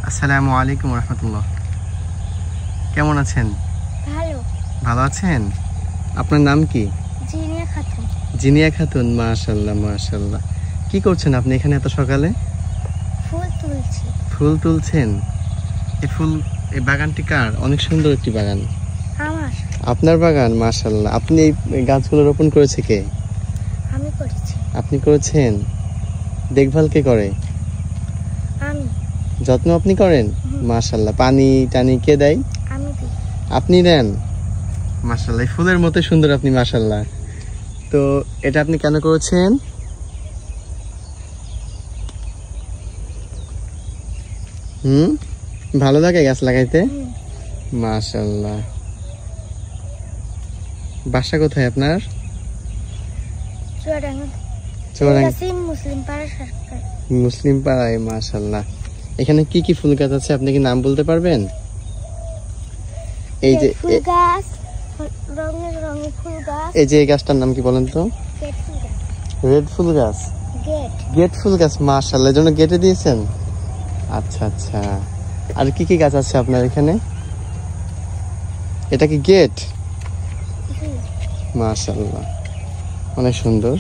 আসসালামু আলাইকুম রহমতুল্লাহ। কেমন আছেন? ভালো। ভালো আছেন? আপনার নাম কি? জিনিয়া খাতুন। জিনিয়া খাতুন, মাশাআল্লাহ মাশাআল্লাহ। কি করছেন আপনি এখানে এত সকালে? ফুল তুলছি। ফুল তুলছেন? এই বাগানটি কার? অনেক সুন্দর একটি বাগান। আমার। আপনার বাগান? মাশাআল্লাহ। আপনি এই গাছগুলো রোপণ করেছে কে? আমি করেছি। আপনি করেছেন? দেখভাল কে করে? আমি। যত্ন আপনি করেন? মাশাআল্লাহ। পানি টানি কে দেয়? আমি দিই। আপনি দেন? মাশাআল্লাহ, এই ফুলের মতো সুন্দর আপনি, মাশাআল্লাহ। তো এটা আপনি কেন করেছেন? ভালো লাগে গাছ লাগাইতে? মাশাআল্লাহ। বাসা কোথায় আপনার? মুসলিম পাড়ায়। মাশাআল্লাহ। এখানে কি কি ফুল গাছ আছে, আপনি কি নাম বলতে পারবেন? এই যে ফুল গাছ, রঙের রঙের ফুল গাছ। এই যে এই গাছটার নাম কি বলেন তো? রেড ফুল গাছ। গেট ফুল গাছ। মাশাআল্লাহ, এজন্য গেটে দিয়েছেন? আচ্ছা আচ্ছা। আর কি কি গাছ আছে আপনার এখানে? এটা কি গেট? মাশাআল্লাহ, অনেক সুন্দর।